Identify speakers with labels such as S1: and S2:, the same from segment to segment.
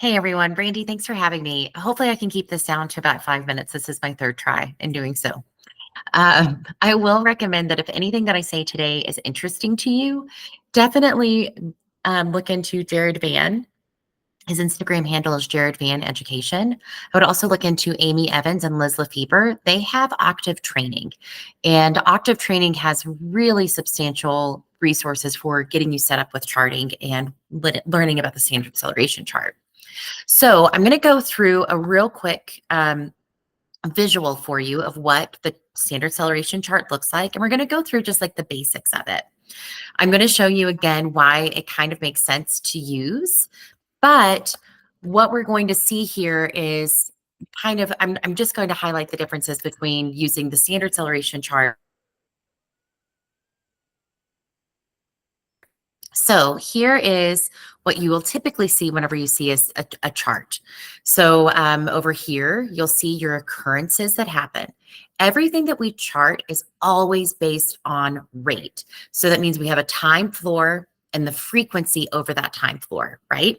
S1: Hey everyone, Brandy, thanks for having me. Hopefully, I can keep this down to about 5 minutes. This is my third try in doing so. I will recommend that if anything that I say today is interesting to you, definitely look into Jared Van. His Instagram handle is Jared Van Education. I would also look into Amy Evans and Liz Lefever. They have Octave Training, and Octave Training has really substantial resources for getting you set up with charting and learning about the standard acceleration chart. So I'm going to go through a real quick visual for you of what the standard acceleration chart looks like. And we're going to go through just like the basics of it. I'm going to show you again why it kind of makes sense to use. But what we're going to see here is kind of, I'm just going to highlight the differences between using the standard acceleration chart. So here is what you will typically see whenever you see a chart. So over here, you'll see your occurrences that happen. Everything that we chart is always based on rate. So that means we have a time floor and the frequency over that time floor, right?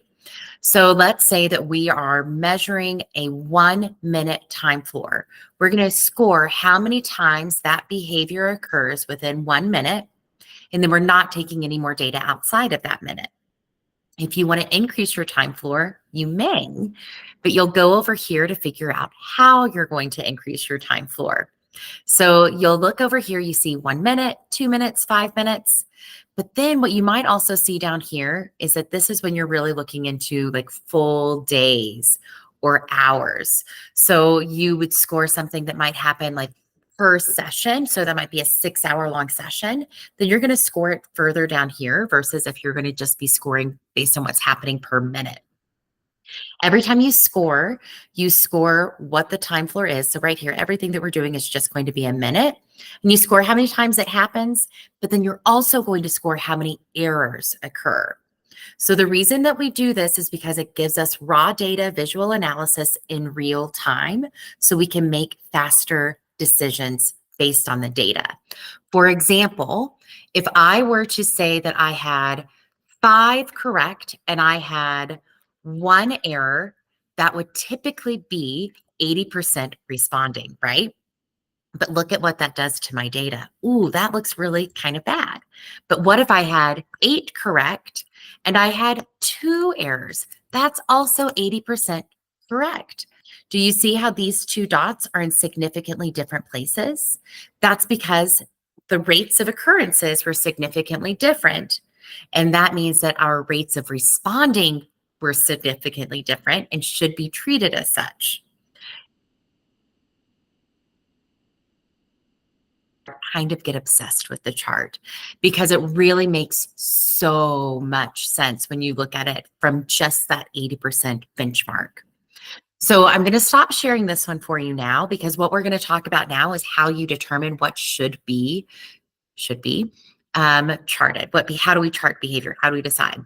S1: So let's say that we are measuring a 1-minute time floor. We're going to score how many times that behavior occurs within 1 minute. And then we're not taking any more data outside of that minute. If you want to increase your time floor, you may, but you'll go over here to figure out how you're going to increase your time floor. So you'll look over here, you see 1 minute, 2 minutes, 5 minutes. But then what you might also see down here is that this is when you're really looking into like full days or hours. So you would score something that might happen like per session. So that might be a 6-hour long session. Then you're going to score it further down here versus if you're going to just be scoring based on what's happening per minute. Every time you score what the time floor is. So right here, everything that we're doing is just going to be a minute. And you score how many times it happens, but then you're also going to score how many errors occur. So the reason that we do this is because it gives us raw data visual analysis in real time so we can make faster decisions based on the data. For example, if I were to say that I had 5 correct and I had 1 error, that would typically be 80% responding, right? But look at what that does to my data. Ooh, that looks really kind of bad. But what if I had 8 correct and I had 2 errors? That's also 80% correct. Do you see how these 2 dots are in significantly different places? That's because the rates of occurrences were significantly different. And that means that our rates of responding were significantly different and should be treated as such. Kind of get obsessed with the chart because it really makes so much sense when you look at it from just that 80% benchmark. So I'm going to stop sharing this one for you now because what we're going to talk about now is how you determine what should be charted. How do we chart behavior? How do we decide?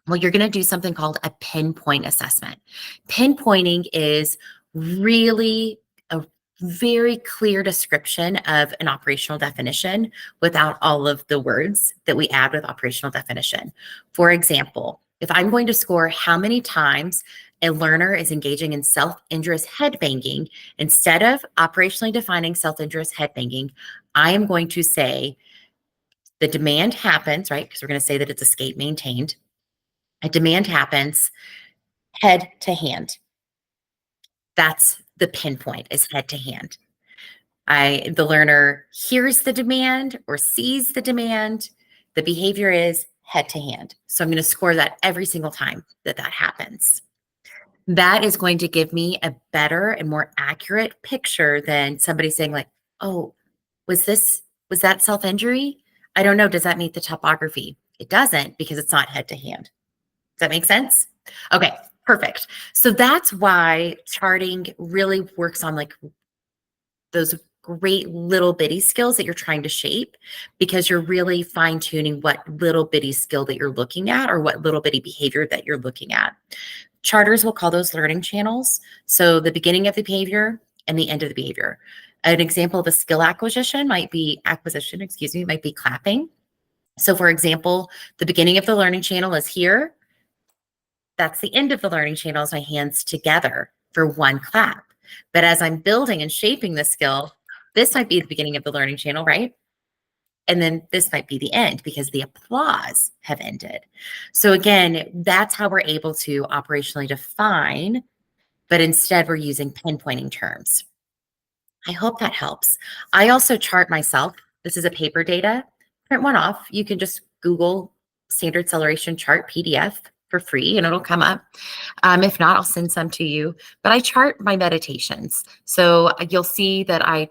S1: Well, you're going to do something called a pinpoint assessment. Pinpointing is really a very clear description of an operational definition without all of the words that we add with operational definition. For example, if I'm going to score how many times a learner is engaging in self-injurious head banging, instead of operationally defining self-injurious head banging, I am going to say the demand happens, right? Because we're going to say that it's escape maintained. A demand happens head to hand. That's the pinpoint, is head to hand. The learner hears the demand or sees the demand. The behavior is head to hand. So I'm going to score that every single time that happens. That is going to give me a better and more accurate picture than somebody saying like, oh, was that self-injury? I don't know. Does that meet the topography? It doesn't because it's not head to hand. Does that make sense? Okay, perfect. So that's why charting really works on like those great little bitty skills that you're trying to shape because you're really fine tuning what little bitty skill that you're looking at or what little bitty behavior that you're looking at. Charters will call those learning channels. So the beginning of the behavior and the end of the behavior. An example of a skill acquisition might be clapping. So for example, the beginning of the learning channel is here. that's the end of the learning channel is my hands together for one clap. But as I'm building and shaping the skill, this might be the beginning of the learning channel, right? And then this might be the end because the applause have ended. So again, that's how we're able to operationally define, but instead we're using pinpointing terms. I hope that helps. I also chart myself. This is a paper data. Print one off. You can just Google standard Celeration chart PDF for free and it'll come up. If not, I'll send some to you. But I chart my meditations. So you'll see that I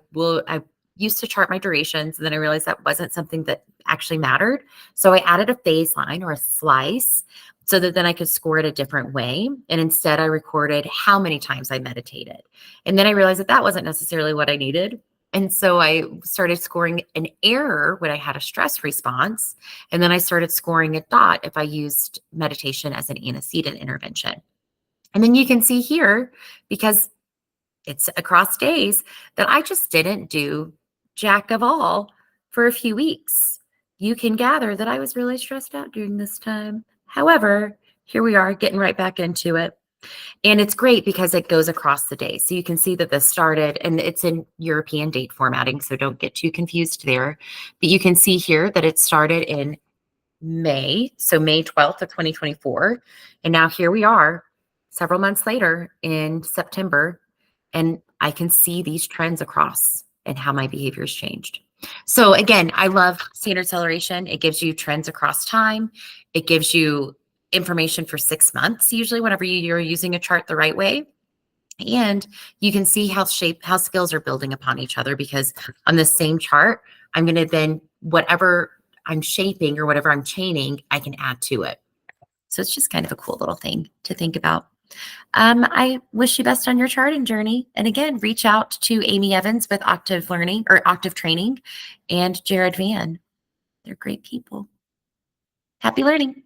S1: used to chart my durations, and then I realized that wasn't something that actually mattered. So I added a phase line or a slice so that then I could score it a different way. And instead, I recorded how many times I meditated. And then I realized that that wasn't necessarily what I needed. And so I started scoring an error when I had a stress response. And then I started scoring a dot if I used meditation as an antecedent intervention. And then you can see here, because it's across days, that I just didn't do jack of all for a few weeks. You can gather that I was really stressed out during this time. However, here we are getting right back into it. And it's great because it goes across the day. So you can see that this started, and it's in European date formatting, so don't get too confused there. But you can see here that it started in May, so May 12th of 2024. And now here we are several months later in September, and I can see these trends across and how my behavior has changed. So again, I love standard Celeration. It gives you trends across time. It gives you information for 6 months, usually whenever you're using a chart the right way. And you can see how skills are building upon each other, because on the same chart, I'm going to then, whatever I'm shaping or whatever I'm chaining, I can add to it. So it's just kind of a cool little thing to think about. I wish you best on your charting journey. And again, reach out to Amy Evans with Octave Learning or Octave Training and Jared Van. They're great people. Happy learning.